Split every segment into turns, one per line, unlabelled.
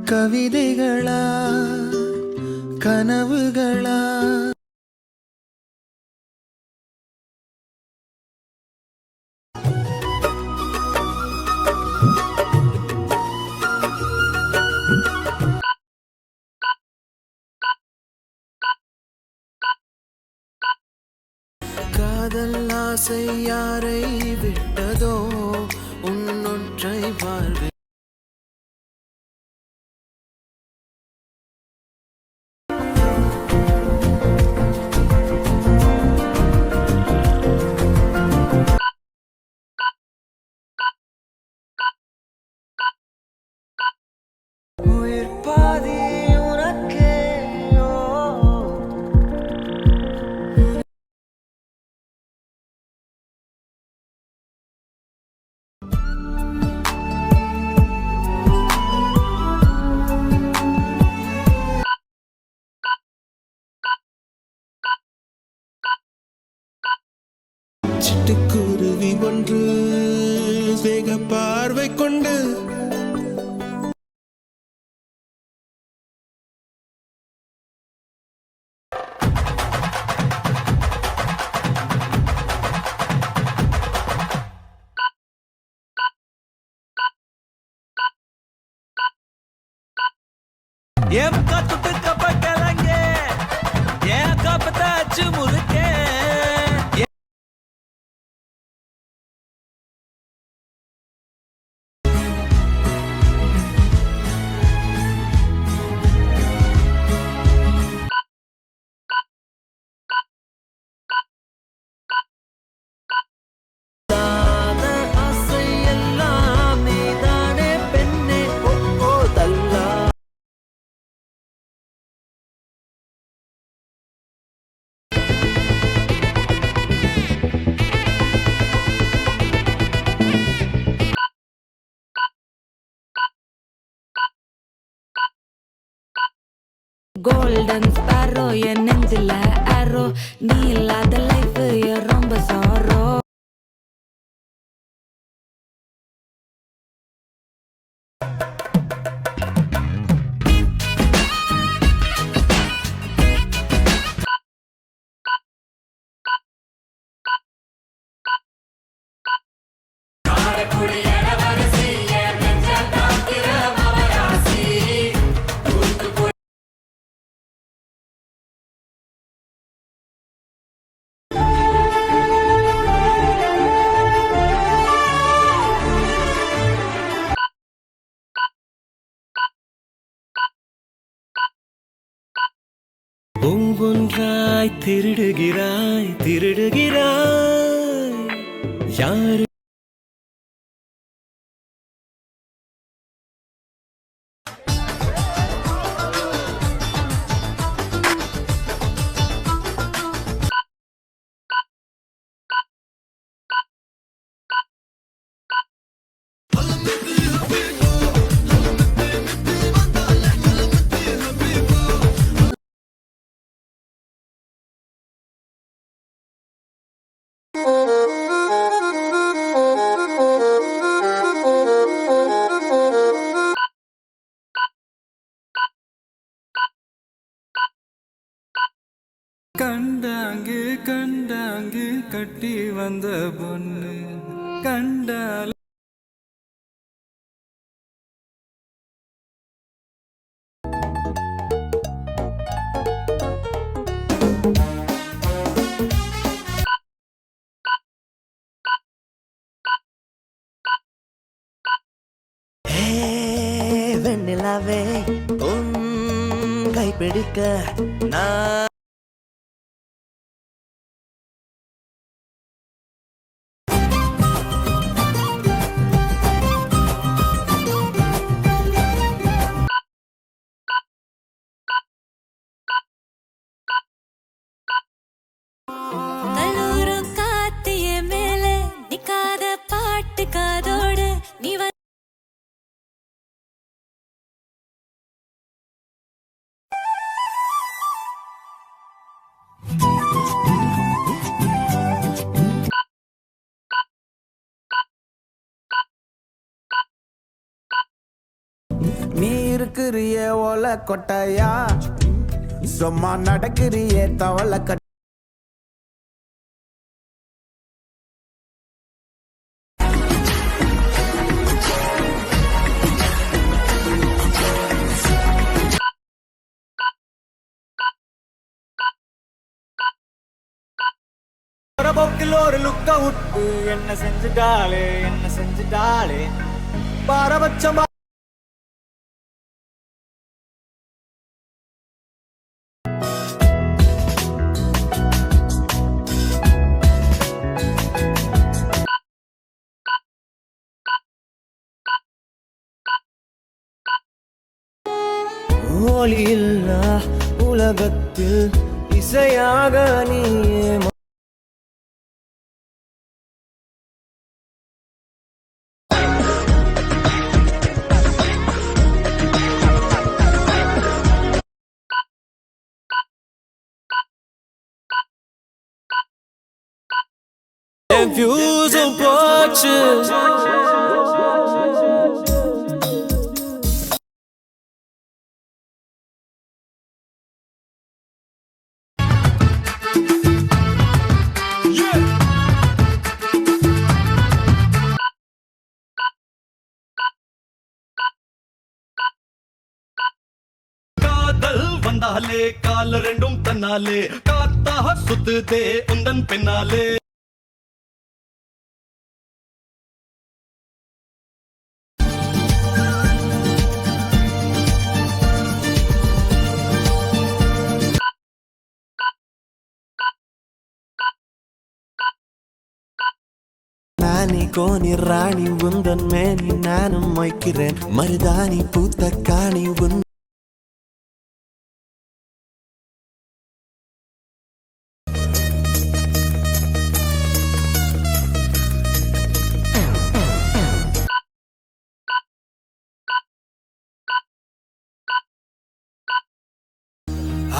கவிதைகளா கனவுகளா காதல் ஆசை யாரை விட்டதோ உன்னொற்றை வாழ்வு உயிர் பாதி உனக்கே சிட்டுக்குருவி ஒன்று வேக பார்வை கொண்டு
ஏப்கா துட்டுக்க பக்கலங்க ஏக்கா பத்தாச்சு முறுக்கே
கோல்டன் ஸ்பாரோ என் நெஞ்சில ஆரோ நீ இல்லாத லைஃப் ரொம்ப சாரோ
ஒவ்வொன்றாய் திருடுகிறாய் திருடுகிறாய் யாரு
கண்டாங்கு கண்டாங்கு கட்டி வந்த பொண்ணு கண்டால
வெண்ணிலாவே உன் கைப்பிடிக்க நான்
கல்லூரும் காத்திய மேலே நிக்காத பாட்டு காதோடு நீ
இருக்கிறியே ஓலை கொட்டாயா சும்மா நடக்கிறியே தவளை கட்ட
போக்கில் ஒரு லுக்க விட்டு என்ன செஞ்சுட்டாளே பாரபட்சம்
ஒளியில்லா உலகத்தில் இசையாக நீயே ஃபியூஸும் போச்சு
வந்தாலே கால ரெண்டும் தன்னாலே காத்தாக சுத்துதே உந்தன் பின்னாலே
நானி கோனி ராணி உந்தன் மேனி நானும் வைக்கிறேன் மருதாணி பூத்த காணி உன்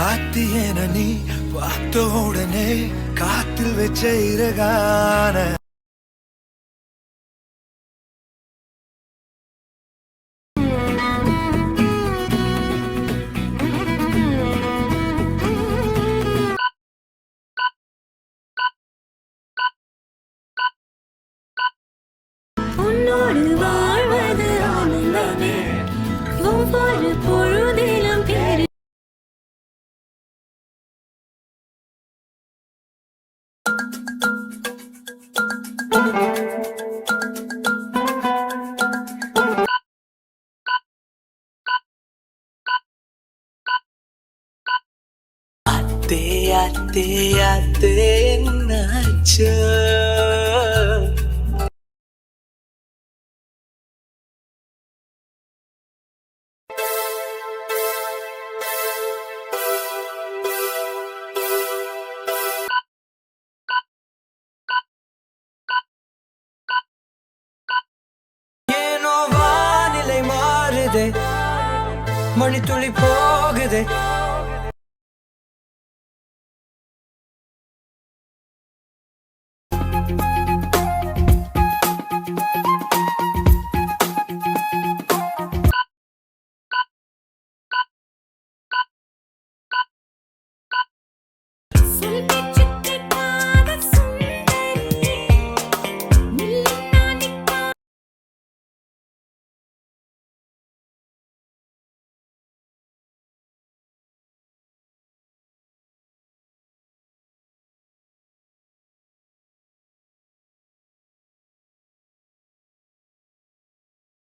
ஆத்தியன நீ பார்த்த உடனே காத்தில் வச்ச இறகான
உன்னோடு வாழ்வது ஆனந்தமே ஒவ்வொரு பொழுதிலும் பேரு
அத்தே அத்தே அத்தே என்னாச்சு
ஏனோ வானிலை மாறுதே மணித்துளி போகுதே